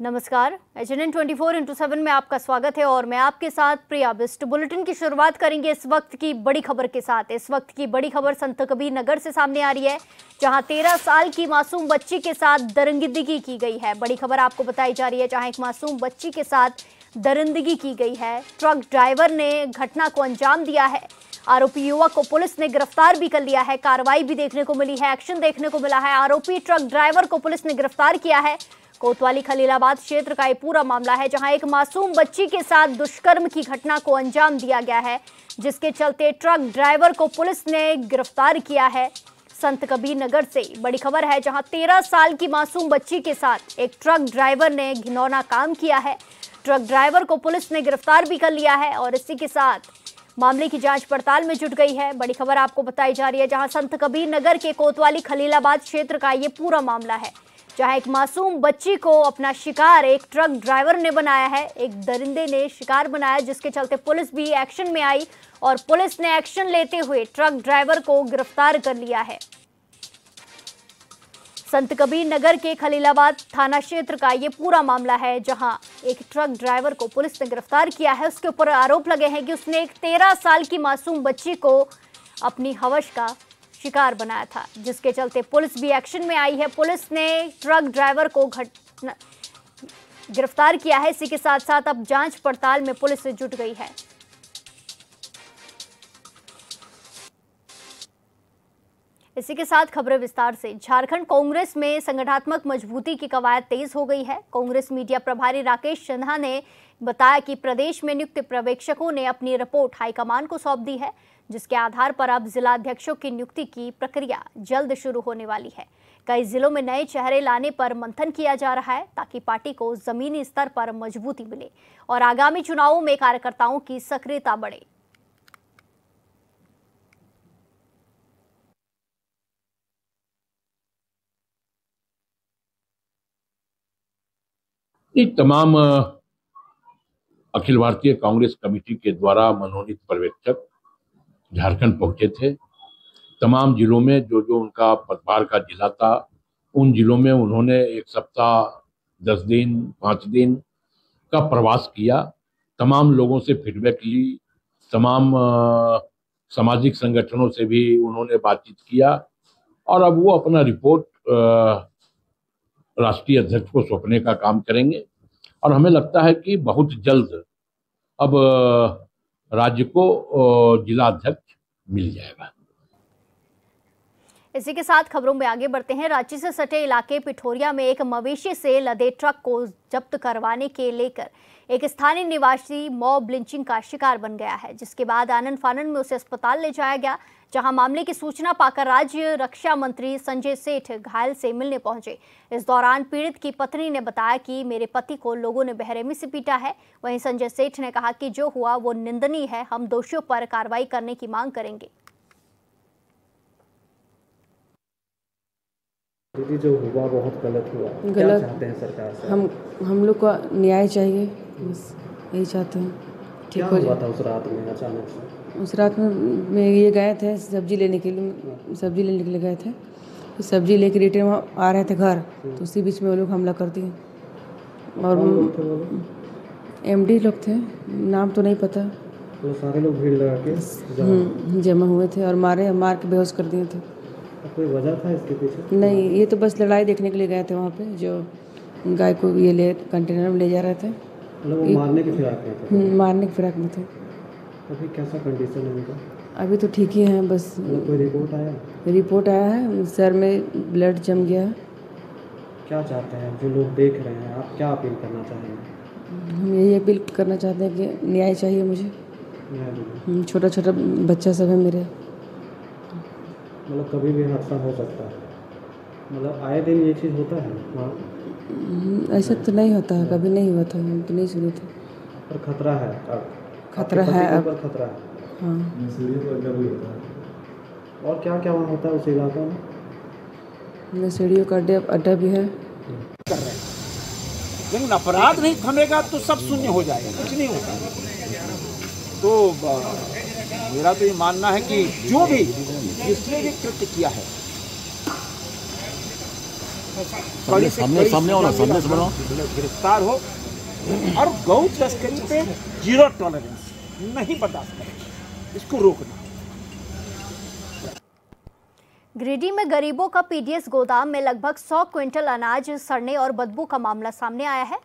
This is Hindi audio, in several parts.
नमस्कार, HNN 24x7 में आपका स्वागत है और मैं आपके साथ प्रिया बिस्ट। बुलेटिन की शुरुआत करेंगे इस वक्त की बड़ी खबर के साथ। इस वक्त की बड़ी खबर संत कबीर नगर से सामने आ रही है, जहां 13 साल की मासूम बच्ची के साथ दरिंदगी की गई है। बड़ी खबर आपको बताई जा रही है, जहां एक मासूम बच्ची के साथ दरिंदगी की गई है। ट्रक ड्राइवर ने घटना को अंजाम दिया है। आरोपी युवक को पुलिस ने गिरफ्तार भी कर लिया है। कार्रवाई भी देखने को मिली है, एक्शन देखने को मिला है। आरोपी ट्रक ड्राइवर को पुलिस ने गिरफ्तार किया है। कोतवाली खलीलाबाद क्षेत्र का ये पूरा मामला है, जहां एक मासूम बच्ची के साथ दुष्कर्म की घटना को अंजाम दिया गया है, जिसके चलते ट्रक ड्राइवर को पुलिस ने गिरफ्तार किया है। संत कबीर नगर से बड़ी खबर है, जहां 13 साल की मासूम बच्ची के साथ एक ट्रक ड्राइवर ने घिनौना काम किया है। ट्रक ड्राइवर को पुलिस ने गिरफ्तार भी कर लिया है और इसी के साथ मामले की जांच पड़ताल में जुट गई है। बड़ी खबर आपको बताई जा रही है, जहां संत कबीर नगर के कोतवाली खलीलाबाद क्षेत्र का ये पूरा मामला है, जहां एक मासूम बच्ची को अपना शिकार एक ट्रक ड्राइवर ने बनाया है, एक दरिंदे ने शिकार बनाया, जिसके चलते पुलिस भी एक्शन में आई और पुलिस ने एक्शन लेते हुए ट्रक ड्राइवर को गिरफ्तार कर लिया है। संत कबीर नगर के खलीलाबाद थाना क्षेत्र का ये पूरा मामला है, जहां एक ट्रक ड्राइवर को पुलिस ने गिरफ्तार किया है। उसके ऊपर आरोप लगे हैं कि उसने एक 13 साल की मासूम बच्ची को अपनी हवस का शिकार बनाया था, जिसके चलते पुलिस भी एक्शन में आई है। पुलिस ने ट्रक ड्राइवर को गिरफ्तार किया है। इसी के साथ साथ अब जांच पड़ताल में पुलिस से जुट गई है। इसी के साथ खबरें विस्तार से। झारखंड कांग्रेस में संगठनात्मक मजबूती की कवायद तेज हो गई है। कांग्रेस मीडिया प्रभारी राकेश सिन्हा ने बताया कि प्रदेश में नियुक्त पर्यवेक्षकों ने अपनी रिपोर्ट हाईकमान को सौंप दी है, जिसके आधार पर अब जिलाध्यक्षों की नियुक्ति की प्रक्रिया जल्द शुरू होने वाली है। कई जिलों में नए चेहरे लाने पर मंथन किया जा रहा है, ताकि पार्टी को जमीनी स्तर पर मजबूती मिले और आगामी चुनावों में कार्यकर्ताओं की सक्रियता बढ़े। तमाम अखिल भारतीय कांग्रेस कमेटी के द्वारा मनोनीत पर्यवेक्षक झारखंड पहुंचे थे। तमाम जिलों में जो जो उनका पदभार का जिला था, उन जिलों में उन्होंने 1 सप्ताह, 10 दिन, 5 दिन का प्रवास किया। तमाम लोगों से फीडबैक ली, तमाम सामाजिक संगठनों से भी उन्होंने बातचीत किया और अब वो अपना रिपोर्ट राष्ट्रीय अध्यक्ष को सौंपने का काम करेंगे और हमें लगता है कि बहुत जल्द अब राज्य को जिला अध्यक्ष मिल जाएगा। इसी के साथ खबरों में आगे बढ़ते हैं। रांची से सटे इलाके पिठोरिया में एक मवेशी से लदे ट्रक को जब्त करवाने के लेकर एक स्थानीय निवासी मॉब लिंचिंग का शिकार बन गया है, जिसके बाद आनन फानन में उसे अस्पताल ले जाया गया, जहां मामले की सूचना पाकर राज्य रक्षा मंत्री संजय सेठ घायल से मिलने पहुंचे। इस दौरान पीड़ित की पत्नी ने बताया कि मेरे पति को लोगों ने बेरहमी से पीटा है। वहीं संजय सेठ ने कहा कि जो हुआ वो निंदनीय है, हम दोषियों पर कार्रवाई करने की मांग करेंगे। दीदी, जो हुआ बहुत गलत हुआ, गलत। क्या चाहते हैं सरकार से? हम लोग को न्याय चाहिए, बस यही चाहते हैं। ठीक हो जाए। था उस रात में अचानक से? उस रात में ये गए थे सब्जी लेने के लिए गए थे। तो सब्जी लेके रिटर्न आ रहे थे घर, तो उसी बीच में वो लोग हमला कर दिए और MD लोग थे, नाम तो नहीं पता। तो सारे लोग भीड़ लगा के जमा हुए थे और मार के बेहोश कर दिए थे। कोई वजह था इसके पीछे? नहीं, ये तो बस लड़ाई देखने के लिए गए थे वहाँ पे, जो गाय को ये कंटेनर में ले जा रहे थे। मतलब वो मारने की फिराक में थे? मारने की फिराक में थे। अभी कैसा कंडीशन है उनका? अभी तो ठीक ही है, बस कोई रिपोर्ट आया? रिपोर्ट आया है, सर में ब्लड जम गया है। क्या चाहते हैं जो लोग देख रहे हैं, आप क्या अपील करना चाहेंगे? हम यही अपील करना चाहते हैं कि न्याय चाहिए मुझे। छोटा छोटा बच्चा सब है मेरे। मतलब कभी भी हादसा हो सकता है, मतलब आए दिन ये चीज़ होता है वहाँ? ऐसा तो नहीं होता है, कभी नहीं हुआ था, हम तो नहीं सुने थे। पर खतरा है अब? खतरा है अब। खतरा है, हाँ। और क्या क्या वहाँ होता है उस इलाके में? नशेड़ियों का अड्डा भी है। कर रहे हैं, लेकिन अपराध नहीं थमेगा तो सब शून्य हो जाएगा, कुछ नहीं होगा। तो मेरा तो ये मानना है कि जो भी जिसने भी कृत्य किया है कड़ी से कड़ी सामने आओ ना, सामने से बनाओ। गिरफ्तार हो और गौ तस्करी पे जीरो टॉलरेंस, नहीं बर्दाश्त करें, इसको रोकना। गिरिडीह में गरीबों का पीडीएस गोदाम में लगभग 100 क्विंटल अनाज सड़ने और बदबू का मामला सामने आया है।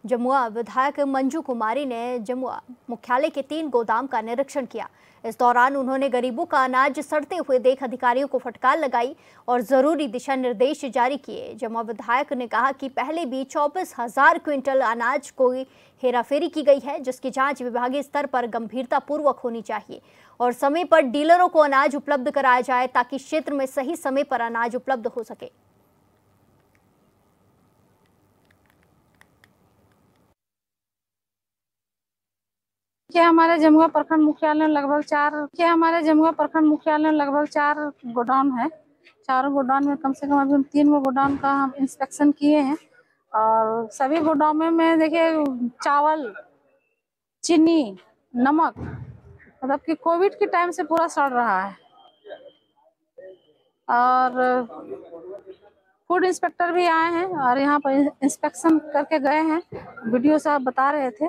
जमुआ विधायक मंजू कुमारी ने जमुआ मुख्यालय के 3 गोदाम का निरीक्षण किया। इस दौरान उन्होंने गरीबों का अनाज सड़ते हुए देख अधिकारियों को फटकार लगाई और जरूरी दिशा निर्देश जारी किए। जमुआ विधायक ने कहा कि पहले भी 24,000 क्विंटल अनाज को हेराफेरी की गई है, जिसकी जांच विभागीय स्तर पर गंभीरता पूर्वक होनी चाहिए और समय पर डीलरों को अनाज उपलब्ध कराया जाए ताकि क्षेत्र में सही समय पर अनाज उपलब्ध हो सके। हमारे जमुआ प्रखंड मुख्यालय लगभग 4 गोडाउन है। 4 गोडाउन में कम से कम अभी हम 3 गोडाउन का हम इंस्पेक्शन किए हैं और सभी गोडाउन में देखिए चावल, चीनी, नमक, मतलब कि कोविड के टाइम से पूरा सड़ रहा है। और फूड इंस्पेक्टर भी आए हैं और यहाँ पर इंस्पेक्शन करके गए हैं। वीडियो साहब बता रहे थे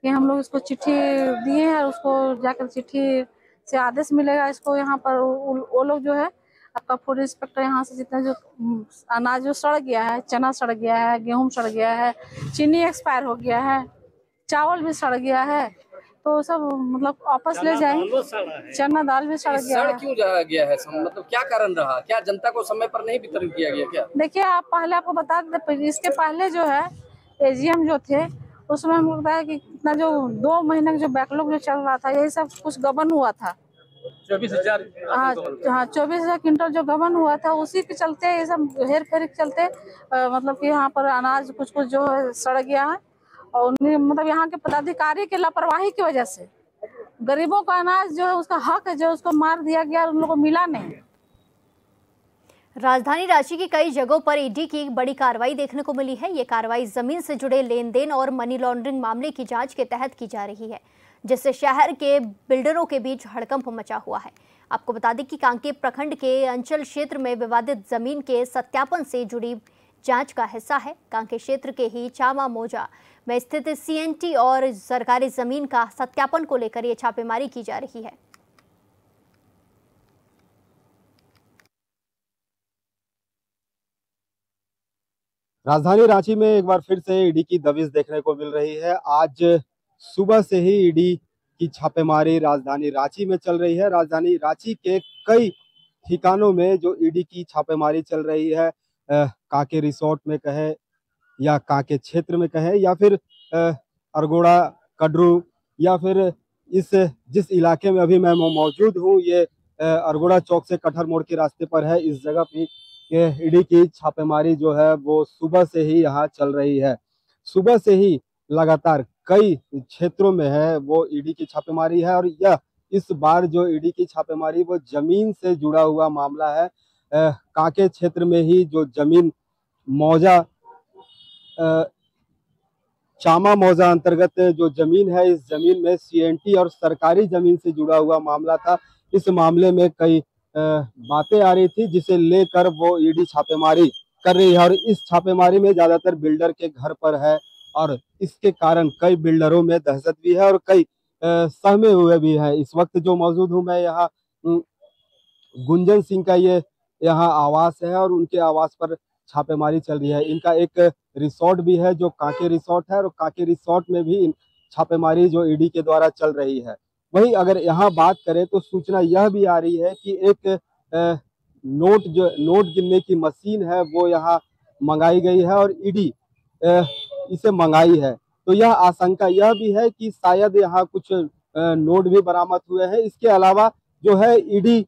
कि हम लोग इसको चिट्ठी दिए हैं और उसको जाकर चिट्ठी से आदेश मिलेगा। इसको यहाँ पर वो लोग जो है आपका फूड इंस्पेक्टर यहाँ से जितना जो अनाज जो सड़ गया है, चना सड़ गया है, गेहूं सड़ गया है, चीनी एक्सपायर हो गया है, चावल भी सड़ गया है, तो सब मतलब वापस ले जाएंगे। चना दाल भी सड़ गया है। क्यों गया है? मतलब क्या कारण रहा? क्या जनता को समय पर नहीं वितरण किया गया क्या? देखिए आपको बता दें, इसके पहले जो है एजीएम जो थे उसमें हमको लगता है कि इतना जो 2 महीने का जो बैकलॉग जो चल रहा था, यही सब कुछ गबन हुआ था। 24,000 हाँ 24,000 क्विंटल जो गबन हुआ था, उसी के चलते ये सब हेर फेर के चलते मतलब कि यहाँ पर अनाज कुछ जो है सड़ गया है और मतलब यहाँ के पदाधिकारी के लापरवाही की वजह से गरीबों का अनाज जो है उसका हक है जो उसको मार दिया गया, उन लोगों को मिला नहीं। राजधानी रांची की कई जगहों पर ईडी की एक बड़ी कार्रवाई देखने को मिली है। ये कार्रवाई जमीन से जुड़े लेन देन और मनी लॉन्ड्रिंग मामले की जांच के तहत की जा रही है, जिससे शहर के बिल्डरों के बीच हड़कंप मचा हुआ है। आपको बता दें कि कांकेर प्रखंड के अंचल क्षेत्र में विवादित जमीन के सत्यापन से जुड़ी जांच का हिस्सा है। कांकेर क्षेत्र के ही चामा मोजा में स्थित सीएनटी और सरकारी जमीन का सत्यापन को लेकर ये छापेमारी की जा रही है। राजधानी रांची में एक बार फिर से ईडी की दबिश देखने को मिल रही है। आज सुबह से ही ईडी की छापेमारी राजधानी रांची में चल रही है। राजधानी रांची के कई ठिकानों में जो ईडी की छापेमारी चल रही है, कांके रिसोर्ट में कहे या कांके क्षेत्र में कहे या फिर अरगोड़ा कडरू या फिर जिस इलाके में अभी मैं मौजूद हूँ, ये अरगोड़ा चौक से कटहर मोड़ के रास्ते पर है। इस जगह पे ईडी की छापेमारी जो है वो सुबह से ही यहाँ चल रही है। सुबह से ही लगातार कई क्षेत्रों में है वो ईडी की छापेमारी है और यह इस बार जो ईडी की छापेमारी वो जमीन से जुड़ा हुआ मामला है। कांके क्षेत्र में ही जो जमीन मौजा चामा मौजा अंतर्गत जो जमीन है, इस जमीन में सीएनटी और सरकारी जमीन से जुड़ा हुआ मामला था। इस मामले में कई बातें आ रही थी जिसे लेकर वो ईडी छापेमारी कर रही है और इस छापेमारी में ज्यादातर बिल्डर के घर पर है और इसके कारण कई बिल्डरों में दहशत भी है और कई सहमे हुए भी हैं। इस वक्त जो मौजूद हूँ मैं यहाँ गुंजन सिंह का ये यहाँ आवास है और उनके आवास पर छापेमारी चल रही है। इनका एक रिसोर्ट भी है जो कांके रिसोर्ट है और कांके रिसोर्ट में भी छापेमारी जो ईडी के द्वारा चल रही है। वहीं अगर यहाँ बात करें तो सूचना यह भी आ रही है कि एक नोट गिनने की मशीन है वो यहाँ मंगाई गई है और ईडी इसे मंगाई है। तो यह आशंका यह भी है कि शायद यहाँ कुछ नोट भी बरामद हुए हैं। इसके अलावा जो है ईडी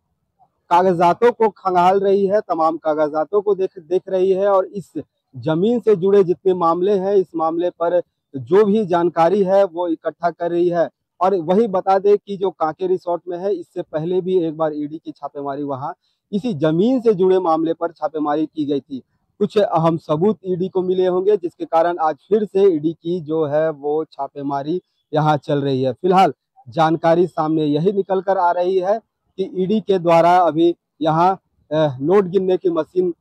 कागजातों को खंगाल रही है, तमाम कागजातों को देख रही है और इस जमीन से जुड़े जितने मामले हैं इस मामले पर जो भी जानकारी है वो इकट्ठा कर रही है। और वही बता दें कि जो कांके रिसोर्ट में है, इससे पहले भी एक बार ईडी की छापेमारी वहां इसी जमीन से जुड़े मामले पर छापेमारी की गई थी। कुछ अहम सबूत ईडी को मिले होंगे जिसके कारण आज फिर से ईडी की जो है वो छापेमारी यहाँ चल रही है। फिलहाल जानकारी सामने यही निकल कर आ रही है कि ईडी के द्वारा अभी यहाँ नोट गिनने की मशीन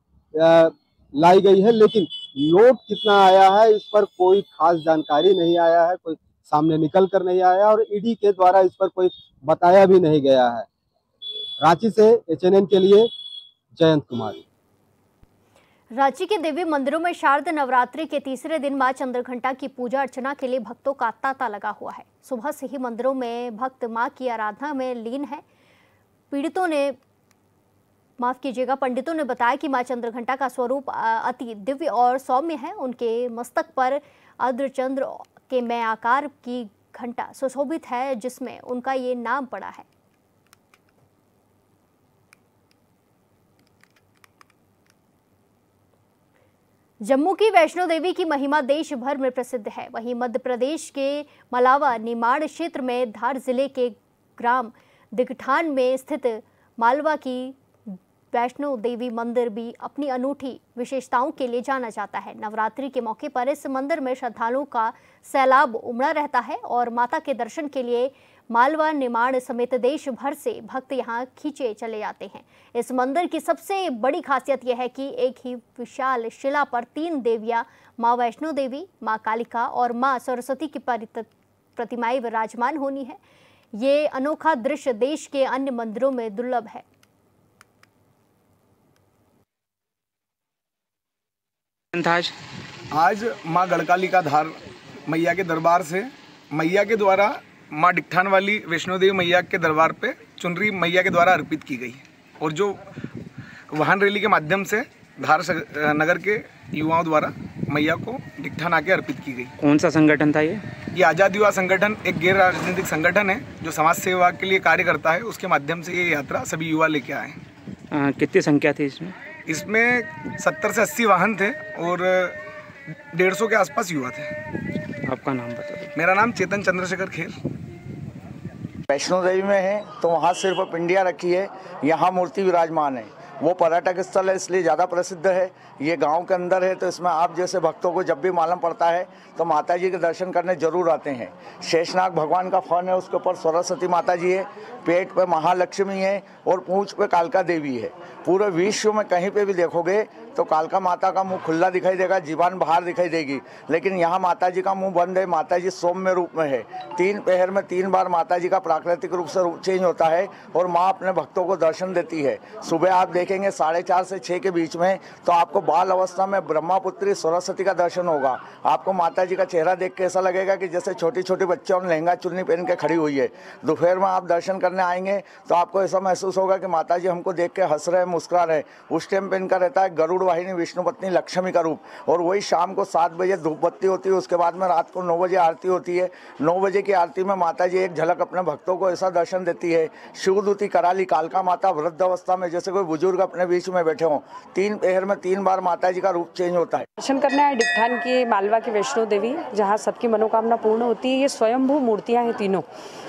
लाई गई है, लेकिन लोड कितना आया है इस पर कोई खास जानकारी नहीं आया है, कोई सामने निकल कर नहीं आया और ईडी के द्वारा इस पर कोई बताया भी नहीं गया है। रांची से HNN के लिए जयंत कुमार। रांची के देवी मंदिरों में शारद नवरात्रि के तीसरे दिन मां चंद्रघंटा की पूजा अर्चना के लिए भक्तों का तांता लगा हुआ है। सुबह से ही मंदिरों में भक्त मां की आराधना में लीन है। पंडितों ने बताया कि मां चंद्रघंटा का स्वरूप अति दिव्य और सौम्य है। उनके मस्तक पर अर्धचंद्र के में आकार की घंटा सुशोभित है, जिसमें उनका ये नाम पड़ा है। जम्मू की वैष्णो देवी की महिमा देश भर में प्रसिद्ध है। वहीं मध्य प्रदेश के मलावा निमाड़ क्षेत्र में धार जिले के ग्राम दिगठान में स्थित मालवा की वैष्णो देवी मंदिर भी अपनी अनूठी विशेषताओं के लिए जाना जाता है। नवरात्रि के मौके पर इस मंदिर में श्रद्धालुओं का सैलाब उमड़ा रहता है और माता के दर्शन के लिए मालवा निमाड़ समेत देश भर से भक्त यहां खींचे चले जाते हैं। इस मंदिर की सबसे बड़ी खासियत यह है कि एक ही विशाल शिला पर 3 देवियां मां वैष्णो देवी, मां कालिका और मां सरस्वती की प्रतिमाएं विराजमान होनी है। ये अनोखा दृश्य देश के अन्य मंदिरों में दुर्लभ है। आज माँ गढ़कालिका धार मैया के दरबार से मैया के द्वारा माँ डिगठान वाली वैष्णो देवी मैया के दरबार पे चुनरी मैया के द्वारा अर्पित की गई और जो वाहन रैली के माध्यम से धार नगर के युवाओं द्वारा मैया को डिगठान आके अर्पित की गई। कौन सा संगठन था ये? आज़ाद युवा संगठन एक गैर राजनीतिक संगठन है जो समाज सेवा के लिए कार्य करता है। उसके माध्यम से ये यात्रा सभी युवा लेके आए। कितनी संख्या थी इसमें? इसमें 70 से 80 वाहन थे और 150 के आसपास युवा थे। आपका नाम बता दो। मेरा नाम चेतन चंद्रशेखर खेर। वैष्णो देवी में है तो वहाँ सिर्फ पिंडिया रखी है, यहाँ मूर्ति विराजमान है। वो पर्यटक स्थल है इसलिए ज़्यादा प्रसिद्ध है। ये गांव के अंदर है तो इसमें आप जैसे भक्तों को जब भी मालूम पड़ता है तो माता जी के दर्शन करने जरूर आते हैं। शेषनाग भगवान का फन है, उसके ऊपर सरस्वती माता जी है, पेट पे महालक्ष्मी है और पूंछ पे कालका देवी है। पूरे विश्व में कहीं पे भी देखोगे तो कालका माता का मुंह खुला दिखाई देगा, जीवान बाहर दिखाई देगी, लेकिन यहाँ माता जी का मुंह बंद है। माता जी सौम्य रूप में है। 3 पहर में 3 बार माता जी का प्राकृतिक रूप से रूप चेंज होता है और माँ अपने भक्तों को दर्शन देती है। सुबह आप देखेंगे 4:30 से 6 के बीच में तो आपको बाल अवस्था में ब्रह्मापुत्री सरस्वती का दर्शन होगा। आपको माता जी का चेहरा देख के ऐसा लगेगा कि जैसे छोटी छोटी बच्चों ने लहंगा चुन्नी पहन के खड़ी हुई है। दोपहर में आप दर्शन करने आएंगे तो आपको ऐसा महसूस होगा कि माता जी हमको देख के हंस रहे, मुस्कुरा रहे। उस टाइम पे इनका रहता है गरुड़ वाहिनी विष्णु पत्नी लक्ष्मी का रूप और वही शाम को 7 बजे धूप बत्ती होती है। उसके बाद में रात को 9 बजे आरती होती है। 9 बजे की आरती में माता जी एक झलक अपने भक्तों को ऐसा दर्शन देती है। शिवदूती कराली कालका माता वृद्ध अवस्था में जैसे कोई बुजुर्ग अपने बीच में बैठे हों। 3 पहर में 3 बार माता जी का रूप चेंज होता है। दर्शन करना है डिगठान की मालवा की वैष्णो देवी, जहाँ सबकी मनोकामना पूर्ण होती है। ये स्वयंभू मूर्तियाँ हैं तीनों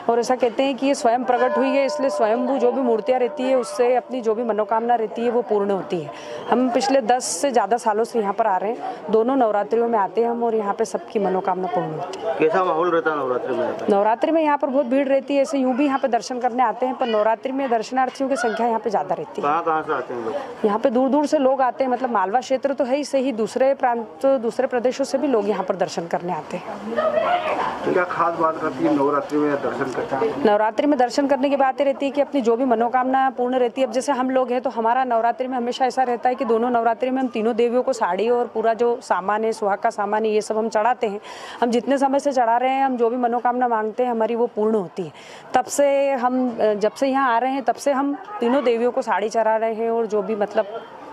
और ऐसा कहते हैं कि ये स्वयं प्रकट हुई है, इसलिए स्वयंभू जो भी मूर्तियाँ रहती है उससे अपनी जो भी मनोकामना रहती है वो पूर्ण होती है। हम पिछले 10 से ज़्यादा सालों से यहाँ पर आ रहे हैं। दोनों नवरात्रियों में आते हैं हम और यहाँ पे सबकी मनोकामना पूर्ण होती है। कैसा माहौल रहता है नवरात्रि में? नवरात्रि में यहाँ पर बहुत भीड़ रहती है। ऐसे यूँ भी यहाँ पे दर्शन करने आते हैं, पर नवरात्रि में दर्शनार्थियों की संख्या यहाँ पे ज़्यादा रहती है। कहाँ से आते हैं लोग? यहाँ पे दूर दूर से लोग आते हैं। मतलब मालवा क्षेत्र तो है ही सही, दूसरे प्रांत दूसरे प्रदेशों से भी लोग यहाँ पर दर्शन करने आते हैं। तो क्या खास बात रहती है नवरात्रि में दर्शन करते हैं? नवरात्रि में दर्शन करने की बात रहती है कि अपनी जो भी मनोकामना पूर्ण रहती है। अब जैसे हम लोग हैं तो हमारा नवरात्रि में हमेशा ऐसा रहता है कि दोनों नवरात्रि में हम तीनों देवियों को साड़ी और पूरा जो सामान है, सुहाग का सामान है, ये सब हम चढ़ाते हैं। हम जितने समय से चढ़ा रहे हैं, हम जो भी मनोकामना मांगते हैं हमारी वो पूर्ण होती है। तब से हम जब से यहाँ आ रहे हैं तब से हम तीनों देवियों को साड़ी चढ़ा रहे हैं और जो भी मतलब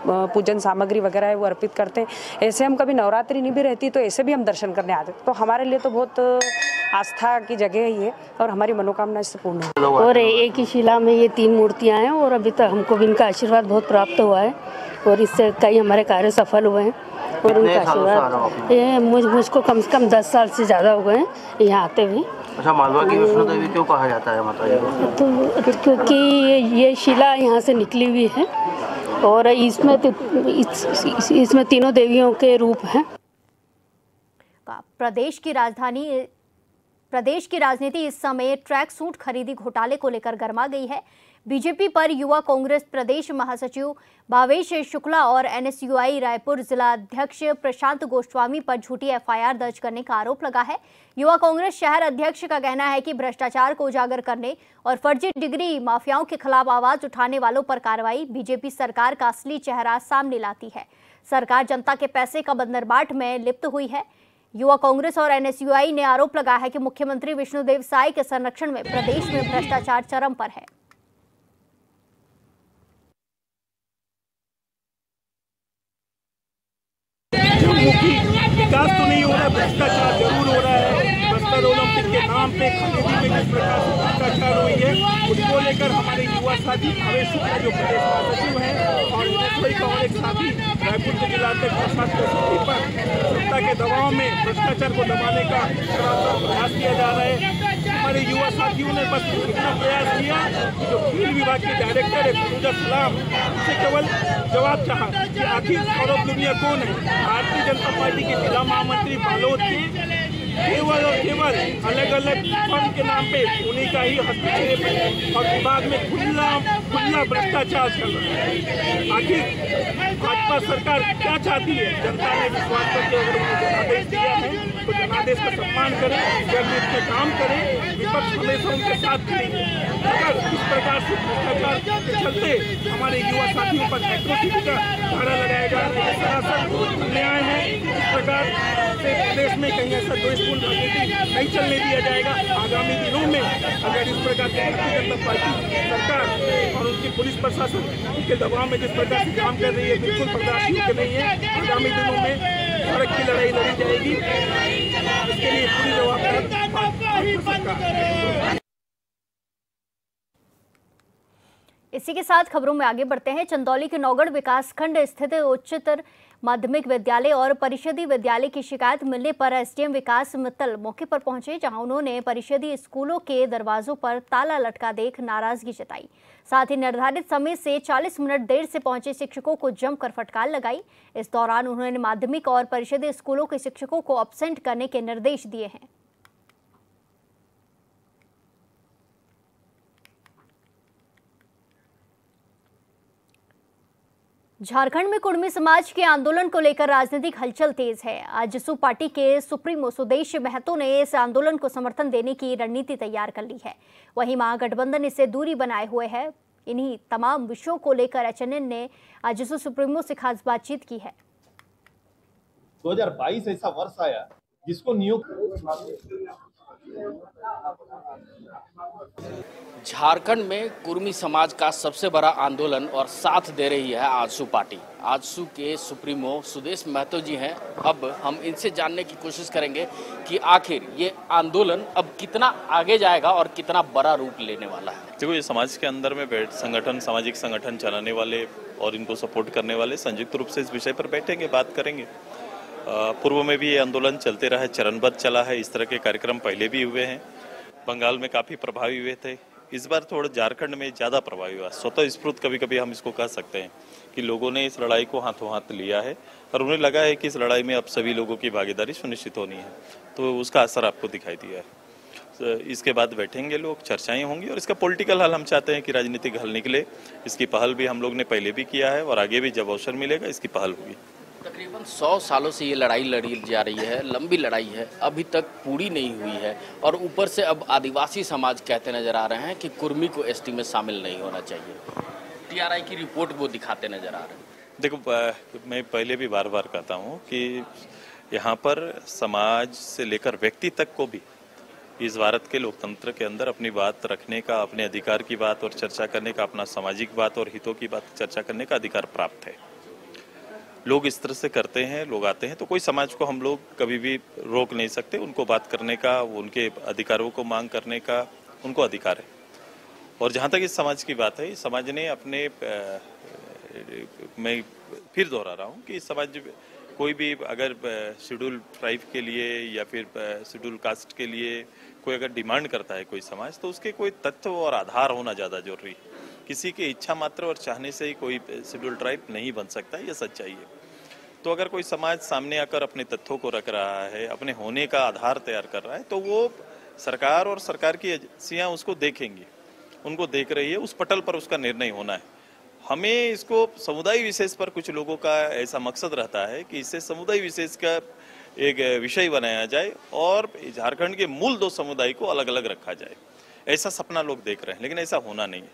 पूजन सामग्री वगैरह है वो अर्पित करते हैं। ऐसे हम कभी नवरात्रि नहीं भी रहती तो ऐसे भी हम दर्शन करने आते, तो हमारे लिए तो बहुत आस्था की जगह है ये और हमारी मनोकामना इससे पूर्ण है। और एक ही शिला में ये 3 मूर्तियां हैं और अभी तक हमको भी इनका आशीर्वाद बहुत प्राप्त हुआ है और इससे कई हमारे कार्य सफल हुए हैं। और उनका आशीर्वाद ये मुझको कम से कम 10 साल से ज़्यादा हो गए हैं यहाँ आते हुए। अच्छा, मालवा की वैष्णो देवी क्यों कहा जाता है माता जी को? तो क्योंकि ये शिला यहाँ से निकली हुई है और इसमें तीनों देवियों के रूप हैं। प्रदेश प्रदेश की राजनीति इस समय ट्रैक सूट खरीदी घोटाले को लेकर गर्मा गई है। बीजेपी पर युवा कांग्रेस प्रदेश महासचिव भावेश शुक्ला और एनएसयूआई रायपुर जिला अध्यक्ष प्रशांत गोस्वामी पर झूठी एफआईआर दर्ज करने का आरोप लगा है। युवा कांग्रेस शहर अध्यक्ष का कहना है कि भ्रष्टाचार को उजागर करने और फर्जी डिग्री माफियाओं के खिलाफ आवाज उठाने वालों पर कार्रवाई बीजेपी सरकार का असली चेहरा सामने लाती है। सरकार जनता के पैसे का बंदरबाट में लिप्त हुई है। युवा कांग्रेस और एनएसयूआई ने आरोप लगाया है कि मुख्यमंत्री विष्णुदेव साय के संरक्षण में प्रदेश में भ्रष्टाचार चरम पर है। विकास तो नहीं हो रहा है, भ्रष्टाचार जरूर हो रहा है। बस्तर ओलंपिक के नाम पे खरीदी में जिस प्रकार से भ्रष्टाचार हुई है, उसको लेकर हमारे युवा साथी भावेश शुक्ला जो प्रदेश महासचिव हैं और एनएसयूआई का और एक साथी रायपुर के जिला अध्यक्ष प्रशांत गोस्वामी पर सत्ता के दबाव में भ्रष्टाचार को दबाने का प्रयास किया जा रहा है। हमारे युवा साथियों ने बस इतना प्रयास किया कि जो खेल विभाग के डायरेक्टर है फिरोजा सलाम से केवल जवाब चाहा कि आखिर सौरभ लुनिया कौन है। भारतीय जनता पार्टी के जिला महामंत्री बालोद के केवल और केवल अलग अलग फंड के नाम पे उन्हीं का ही हस्तक्षेप है और विभाग में खुला भ्रष्टाचार चल रहा है। आखिर भाजपा सरकार क्या चाहती है? जनता ने विश्वास करके अगर उन्हें जनादेश दिया है तो जनादेश का सम्मान करें, जनहित में काम करें, विपक्ष हमेशा उनके साथ खड़ेंगे। अगर इस प्रकार से भ्रष्टाचार के चलते हमारे युवा साथियों पर एट्रोसिटी का धारा लगाया जा रहा है, सरासर अन्याय है। इस प्रकार से प्रदेश में कहीं ऐसा द्वेषपूर्ण राजनीति नहीं चलने दिया जाएगा। आगामी दिनों में अगर इस प्रकार की भारतीय जनता पार्टी सरकार और उनकी पुलिस प्रशासन उनके दबाव में जिस प्रकार से काम कर रही है, बिल्कुल बर्दाश्त योग्य नहीं है। आगामी दिनों में सड़क की लड़ाई लड़ी जाएगी, इसके लिए पूरी जवाबदारी सरकार। इसी के साथ खबरों में आगे बढ़ते हैं। चंदौली के नौगढ़ विकासखंड स्थित उच्चतर माध्यमिक विद्यालय और परिषदीय विद्यालय की शिकायत मिलने पर एसडीएम विकास मित्तल मौके पर पहुंचे, जहां उन्होंने परिषदीय स्कूलों के दरवाजों पर ताला लटका देख नाराजगी जताई। साथ ही निर्धारित समय से 40 मिनट देर से पहुंचे शिक्षकों को जमकर फटकार लगाई। इस दौरान उन्होंने माध्यमिक और परिषदीय स्कूलों के शिक्षकों को अब्सेंट करने के निर्देश दिए हैं। झारखंड में कुर्मी समाज के आंदोलन को लेकर राजनीतिक हलचल तेज है। आजसू पार्टी के सुप्रीमो सुदेश महतो ने इस आंदोलन को समर्थन देने की रणनीति तैयार कर ली है। वहीं महागठबंधन इससे दूरी बनाए हुए है। इन्हीं तमाम विषयों को लेकर एचएनएन ने आजसू सुप्रीमो से खास बातचीत की है। 2022 ऐसा वर्ष आया जिसको झारखंड में कुर्मी समाज का सबसे बड़ा आंदोलन और साथ दे रही है आजसू पार्टी। आजसू के सुप्रीमो सुदेश महतो जी हैं। अब हम इनसे जानने की कोशिश करेंगे कि आखिर ये आंदोलन अब कितना आगे जाएगा और कितना बड़ा रूप लेने वाला है। देखो, ये समाज के अंदर में संगठन, सामाजिक संगठन चलाने वाले और इनको सपोर्ट करने वाले संयुक्त रूप से इस विषय पर बैठेंगे, बात करेंगे। पूर्व में भी ये आंदोलन चलते रहा है, चरणबद्ध चला है। इस तरह के कार्यक्रम पहले भी हुए हैं। बंगाल में काफ़ी प्रभावी हुए थे। इस बार थोड़ा झारखंड में ज़्यादा प्रभावी हुआ। स्वतः स्फूर्त कभी कभी हम इसको कह सकते हैं कि लोगों ने इस लड़ाई को हाथों हाथ लिया है और उन्हें लगा है कि इस लड़ाई में अब सभी लोगों की भागीदारी सुनिश्चित होनी है, तो उसका असर आपको दिखाई दिया है। इसके बाद बैठेंगे लोग, चर्चाएं होंगी और इसका पॉलिटिकल हल हम चाहते हैं कि राजनीतिक हल निकले। इसकी पहल भी हम लोग ने पहले भी किया है और आगे भी जब अवसर मिलेगा इसकी पहल होगी। तकरीबन 100 सालों से ये लड़ाई लड़ी जा रही है, लंबी लड़ाई है, अभी तक पूरी नहीं हुई है और ऊपर से अब आदिवासी समाज कहते नजर आ रहे हैं कि कुर्मी को एसटी में शामिल नहीं होना चाहिए। टीआरआई की रिपोर्ट वो दिखाते नजर आ रहे हैं। देखो, मैं पहले भी बार बार कहता हूँ कि यहाँ पर समाज से लेकर व्यक्ति तक को भी इस भारत के लोकतंत्र के अंदर अपनी बात रखने का, अपने अधिकार की बात और चर्चा करने का, अपना सामाजिक बात और हितों की बात चर्चा करने का अधिकार प्राप्त है। लोग इस तरह से करते हैं, लोग आते हैं, तो कोई समाज को हम लोग कभी भी रोक नहीं सकते। उनको बात करने का, उनके अधिकारों को मांग करने का उनको अधिकार है। और जहाँ तक इस समाज की बात है, इस समाज ने अपने मैं फिर दोहरा रहा हूँ कि समाज कोई भी अगर शेड्यूल ट्राइब के लिए या फिर शेड्यूल कास्ट के लिए कोई अगर डिमांड करता है कोई समाज, तो उसके कोई तथ्य और आधार होना ज़्यादा जरूरी है। किसी के इच्छा मात्र और चाहने से ही कोई शेड्यूल ट्राइब नहीं बन सकता, ये सच्चाई है। तो अगर कोई समाज सामने आकर अपने तथ्यों को रख रहा है, अपने होने का आधार तैयार कर रहा है, तो वो सरकार और सरकार की एजेंसियां उसको देखेंगी, उनको देख रही है, उस पटल पर उसका निर्णय होना है। हमें इसको समुदाय विशेष पर कुछ लोगों का ऐसा मकसद रहता है कि इससे समुदाय विशेष का एक विषय बनाया जाए और झारखंड के मूल दो समुदाय को अलग अलग रखा जाए। ऐसा सपना लोग देख रहे हैं, लेकिन ऐसा होना नहीं है,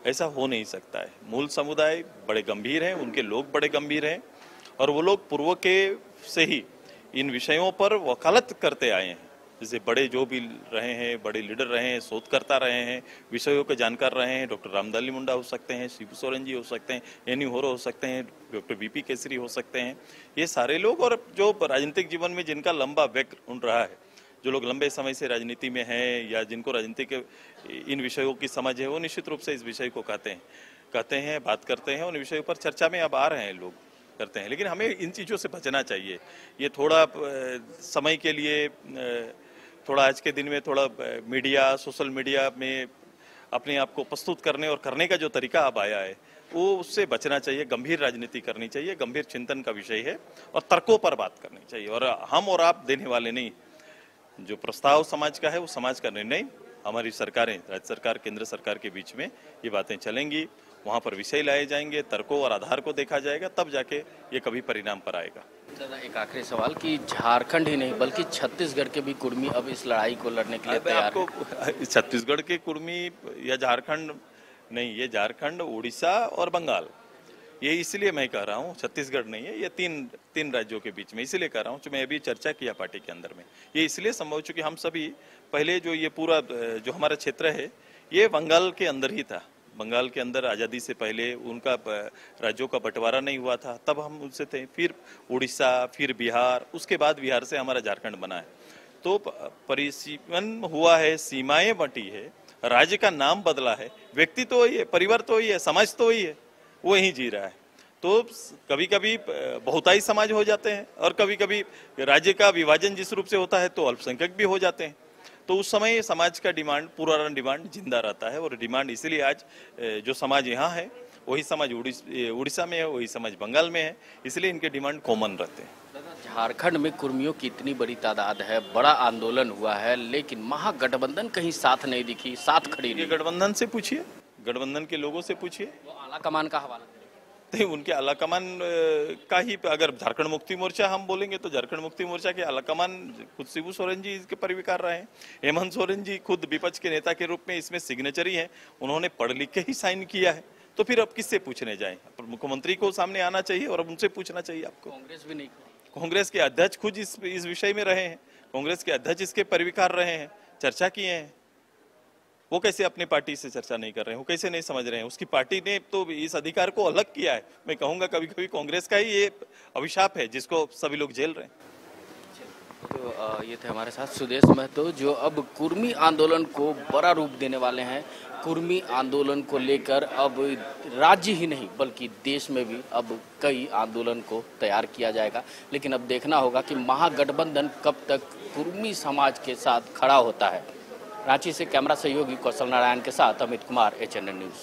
ऐसा हो नहीं सकता है। मूल समुदाय बड़े गंभीर हैं, उनके लोग बड़े गंभीर हैं और वो लोग पूर्व के से ही इन विषयों पर वकालत करते आए हैं। जैसे बड़े जो भी रहे हैं, बड़े लीडर रहे हैं, शोधकर्ता रहे हैं, विषयों के जानकार रहे हैं, डॉक्टर रामदाली मुंडा हो सकते हैं, शिबू सोरेन जी हो सकते हैं, एनी होरो हो सकते हैं, डॉक्टर बीपी केसरी हो सकते हैं, ये सारे लोग और जो राजनीतिक जीवन में जिनका लंबा बैकग्राउंड रहा है, जो लोग लंबे समय से राजनीति में हैं या जिनको राजनीति के इन विषयों की समझ है, वो निश्चित रूप से इस विषय को कहते हैं, बात करते हैं, उन विषयों पर चर्चा में अब आ रहे हैं, लोग करते हैं। लेकिन हमें इन चीज़ों से बचना चाहिए। ये थोड़ा समय के लिए थोड़ा आज के दिन में थोड़ा मीडिया, सोशल मीडिया में अपने आप को प्रस्तुत करने और करने का जो तरीका अब आया है, वो उससे बचना चाहिए। गंभीर राजनीति करनी चाहिए, गंभीर चिंतन का विषय है और तर्कों पर बात करनी चाहिए। और हम और आप देने वाले नहीं, जो प्रस्ताव समाज का है वो समाज का निर्णय, हमारी सरकारें, राज्य सरकार, केंद्र सरकार के बीच में ये बातें चलेंगी, वहाँ पर विषय लाए जाएंगे, तर्कों और आधार को देखा जाएगा, तब जाके ये कभी परिणाम पर आएगा। दादा, एक आखिरी सवाल कि झारखंड ही नहीं बल्कि छत्तीसगढ़ के भी कुर्मी अब इस लड़ाई को लड़ने के लिए तैयार हैं। छत्तीसगढ़ के कुर्मी या झारखंड नहीं, ये झारखंड, उड़ीसा और बंगाल, ये इसलिए मैं कह रहा हूँ, छत्तीसगढ़ नहीं है, ये तीन राज्यों के बीच में इसलिए कह रहा हूँ। मैं अभी चर्चा किया पार्टी के अंदर में, ये इसलिए संभव चूंकि हम सभी पहले जो ये पूरा जो हमारा क्षेत्र है ये बंगाल के अंदर ही था। बंगाल के अंदर आज़ादी से पहले उनका राज्यों का बंटवारा नहीं हुआ था, तब हम उनसे थे, फिर उड़ीसा, फिर बिहार, उसके बाद बिहार से हमारा झारखंड बना है। तो परिसीमन हुआ है, सीमाएं बंटी है, राज्य का नाम बदला है, व्यक्ति तो वही है, परिवार तो वही है, समाज तो वही है, वो यहीं जी रहा है। तो कभी कभी बहुताई समाज हो जाते हैं और कभी कभी राज्य का विभाजन जिस रूप से होता है तो अल्पसंख्यक भी हो जाते हैं। तो उस समय समाज का डिमांड, पूरा डिमांड जिंदा रहता है और डिमांड इसीलिए आज जो समाज यहाँ है वही समाज उड़ीसा में है, वही समाज बंगाल में है, इसलिए इनके डिमांड कॉमन रहते हैं। झारखंड में कुर्मियों की इतनी बड़ी तादाद है, बड़ा आंदोलन हुआ है, लेकिन महागठबंधन कहीं साथ नहीं दिखी, साथ खड़ी नहीं। गठबंधन से पूछिए, गठबंधन के लोगों से पूछिए, वो आला कमान का हवाला उनके आला कमान का ही, अगर झारखंड मुक्ति मोर्चा हम बोलेंगे तो झारखंड मुक्ति मोर्चा के आला कमान खुद शिबू सोरेन जी इसके परिविकार रहे हैं। हेमंत सोरेन जी खुद विपक्ष के नेता के रूप में इसमें सिग्नेचरी हैं, उन्होंने पढ़ लिख के ही साइन किया है। तो फिर अब किससे पूछने जाएं? मुख्यमंत्री को सामने आना चाहिए और अब उनसे पूछना चाहिए आपको। कांग्रेस भी नहीं, कांग्रेस के अध्यक्ष खुद इस विषय में रहे हैं, कांग्रेस के अध्यक्ष इसके परिविकार रहे हैं, चर्चा किए हैं। वो कैसे अपनी पार्टी से चर्चा नहीं कर रहे हैं? वो कैसे नहीं समझ रहे हैं? उसकी पार्टी ने तो इस अधिकार को अलग किया है। मैं कहूंगा कभी कभी कांग्रेस का ही ये अभिशाप है जिसको सभी लोग झेल रहे हैं। तो ये थे हमारे साथ सुदेश महतो, जो अब कुर्मी आंदोलन को बड़ा रूप देने वाले हैं। कुर्मी आंदोलन को लेकर अब राज्य ही नहीं बल्कि देश में भी अब कई आंदोलन को तैयार किया जाएगा। लेकिन अब देखना होगा कि महागठबंधन कब तक कुर्मी समाज के साथ खड़ा होता है। रांची से कैमरा सहयोगी कौशल नारायण के साथ अमित कुमार, HNN न्यूज़।